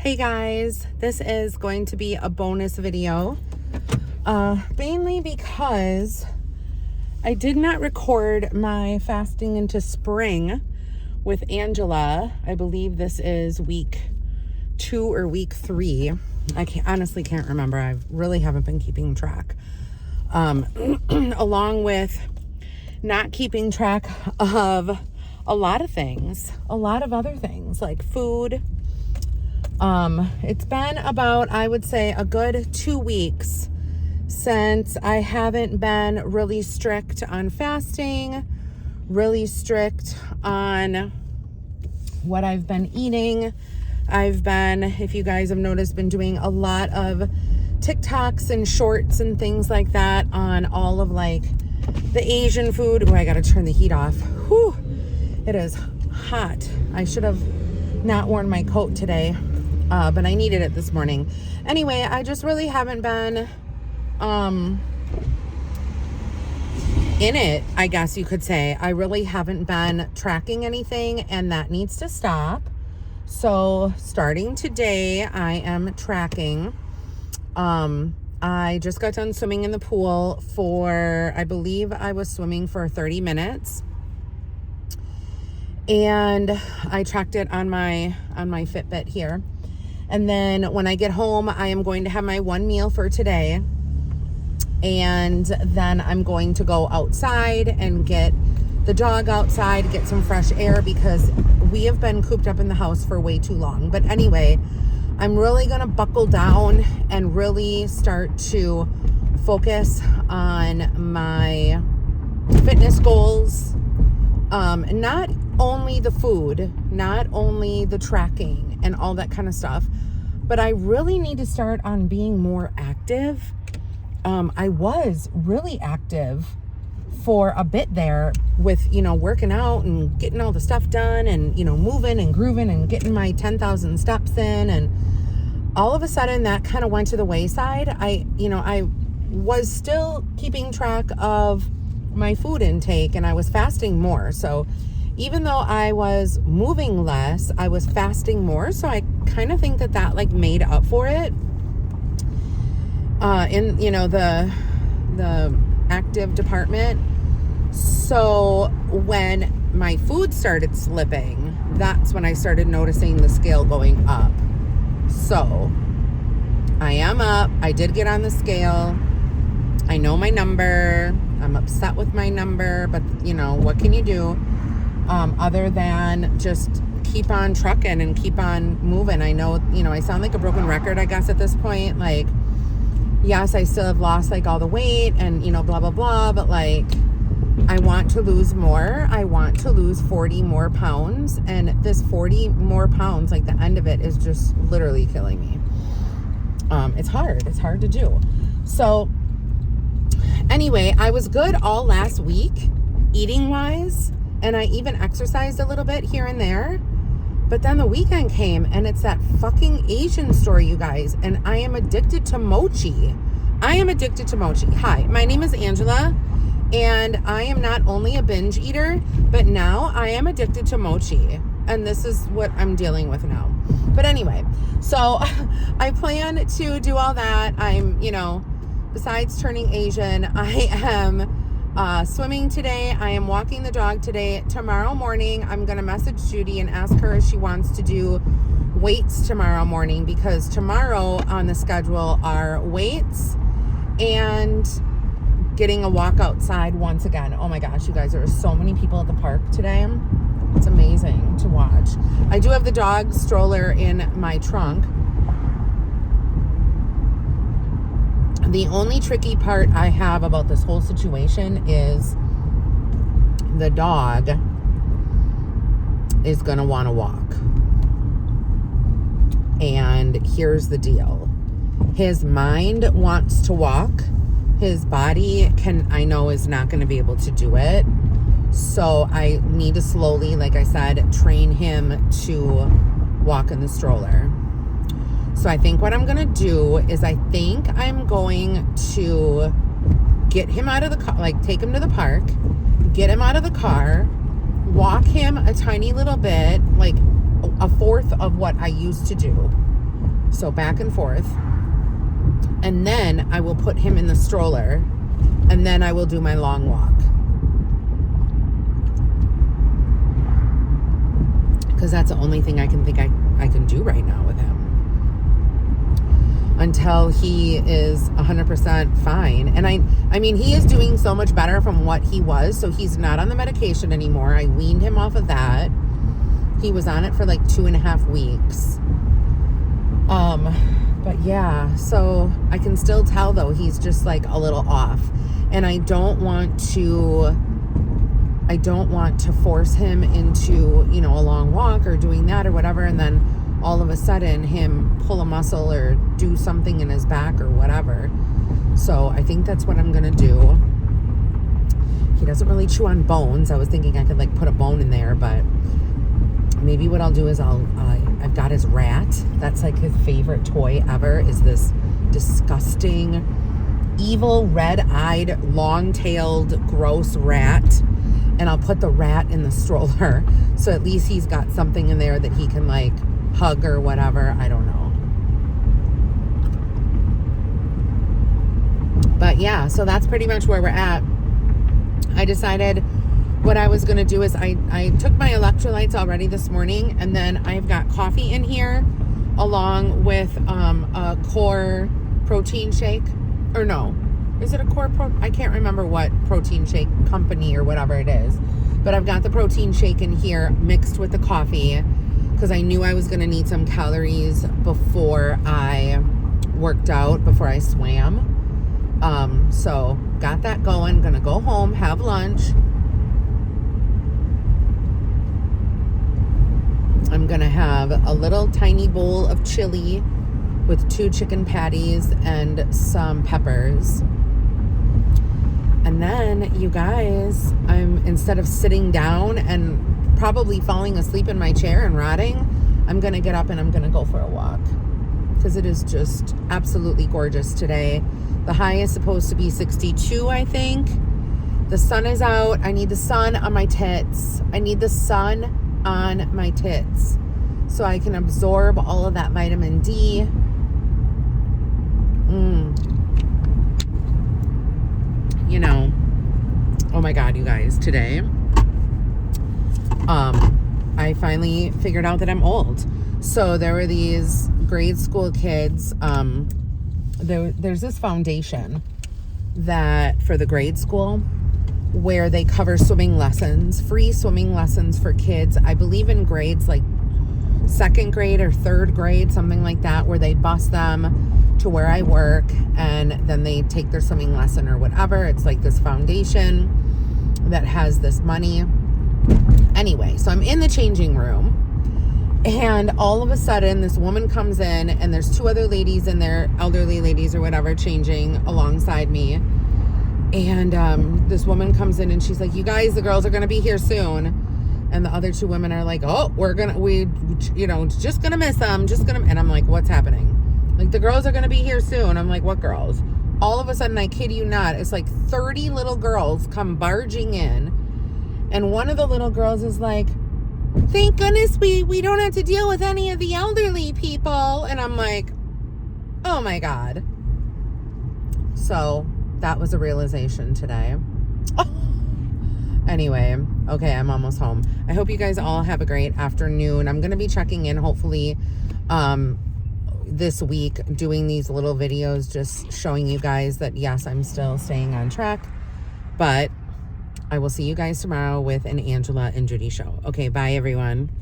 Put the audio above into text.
Hey guys, this is going to be a bonus video, mainly because I did not record my fasting into spring with Angela. I believe this is week 2 or week 3. I honestly can't remember. I really haven't been keeping track. Along with not keeping track of a lot of things, a lot of other things like food. It's been about, I would say, a good 2 weeks since I haven't been really strict on fasting, really strict on what I've been eating. I've been, if you guys have noticed, been doing a lot of TikToks and shorts and things like that on all of like the Asian food. Oh, I gotta turn the heat off. Whew, it is hot. I should have not worn my coat today. But I needed it this morning. Anyway, I just really haven't been in it, I guess you could say. I really haven't been tracking anything, and that needs to stop. So starting today, I am tracking. I just got done swimming in the pool for, I believe I was swimming for 30 minutes. And I tracked it on my Fitbit here. And then when I get home, I am going to have my one meal for today. And then I'm going to go outside and get the dog outside, get some fresh air, because we have been cooped up in the house for way too long. But anyway, I'm really going to buckle down and really start to focus on my fitness goals. Not only the food, not only the tracking and all that kind of stuff, but I really need to start on being more active. I was really active for a bit there with, working out and getting all the stuff done and, moving and grooving and getting my 10,000 steps in. And all of a sudden that kind of went to the wayside. I was still keeping track of my food intake and I was fasting more. So even though I was moving less, I was fasting more. So I kind of think that like made up for it in, the active department. So when my food started slipping, that's when I started noticing the scale going up. So I am up. I did get on the scale. I know my number. I'm upset with my number, but what can you do? Other than just keep on trucking and keep on moving. I know, I sound like a broken record, I guess, at this point. Like, yes, I still have lost like all the weight and, blah, blah, blah. But like, I want to lose more. I want to lose 40 more pounds. And this 40 more pounds, like the end of it is just literally killing me. It's hard. It's hard to do. So anyway, I was good all last week, eating wise. And I even exercised a little bit here and there. But then the weekend came and it's that fucking Asian store, you guys. And I am addicted to mochi. Hi, my name is Angela. And I am not only a binge eater, but now I am addicted to mochi. And this is what I'm dealing with now. But anyway, so I plan to do all that. I'm, besides turning Asian, I am swimming today. I am walking the dog today. Tomorrow morning, I'm going to message Judy and ask her if she wants to do weights tomorrow morning, because tomorrow on the schedule are weights and getting a walk outside once again. Oh my gosh, you guys, there are so many people at the park today. It's amazing to watch. I do have the dog stroller in my trunk. The only tricky part I have about this whole situation is the dog is going to want to walk. And here's the deal. His mind wants to walk. His body I know is not going to be able to do it. So I need to slowly, like I said, train him to walk in the stroller. So I think what I'm going to do is I'm going to get him out of the car, like take him to the park, get him out of the car, walk him a tiny little bit, like a fourth of what I used to do. So back and forth. And then I will put him in the stroller. And then I will do my long walk. Because that's the only thing I can think I can do right now with him. Until he is 100% fine. And I mean, he is doing so much better from what he was. So he's not on the medication anymore. I weaned him off of that. He was on it for like 2.5 weeks. But yeah, so I can still tell though, he's just like a little off. And I don't want to force him into, you know, a long walk or doing that or whatever. And then all of a sudden him pull a muscle or do something in his back or whatever. So I think that's what I'm going to do. He doesn't really chew on bones. I was thinking I could like put a bone in there, but maybe what I'll do is I've got his rat. That's like his favorite toy ever, is this disgusting, evil, red-eyed, long-tailed, gross rat. And I'll put the rat in the stroller. So at least he's got something in there that he can like hug or whatever. I don't know. But yeah, so that's pretty much where we're at. I decided what I was going to do is I took my electrolytes already this morning, and then I've got coffee in here along with a core protein shake. Or no, is it a core I can't remember what protein shake company or whatever it is. But I've got the protein shake in here mixed with the coffee because I knew I was going to need some calories before I worked out, before I swam. So got that going. Gonna go home, have lunch. I'm gonna have a little tiny bowl of chili with 2 chicken patties and some peppers. And then, you guys, instead of sitting down and probably falling asleep in my chair and rotting, I'm gonna get up and I'm gonna go for a walk. Because it is just absolutely gorgeous today. The high is supposed to be 62, I think. The sun is out. I need the sun on my tits. I need the sun on my tits so I can absorb all of that vitamin D. You know, oh my God, you guys, today, I finally figured out that I'm old. So there were these grade school kids. There's this foundation that for the grade school where they cover swimming lessons, free swimming lessons for kids. I believe in grades like 2nd grade or 3rd grade, something like that, where they bus them to where I work and then they take their swimming lesson or whatever. It's like this foundation that has this money. Anyway, so I'm in the changing room. And all of a sudden, this woman comes in, and there's 2 other ladies in there, elderly ladies or whatever, changing alongside me. And this woman comes in, and she's like, "You guys, the girls are going to be here soon." And the other 2 women are like, "Oh, just going to miss them, And I'm like, "What's happening?" Like, "The girls are going to be here soon." I'm like, "What girls?" All of a sudden, I kid you not, it's like 30 little girls come barging in. And one of the little girls is like, "Thank goodness we don't have to deal with any of the elderly people." And I'm like, oh my God. So that was a realization today. Anyway, okay, I'm almost home. I hope you guys all have a great afternoon. I'm going to be checking in hopefully this week, doing these little videos, just showing you guys that yes, I'm still staying on track. But I will see you guys tomorrow with an Angela and Judy show. Okay, bye everyone.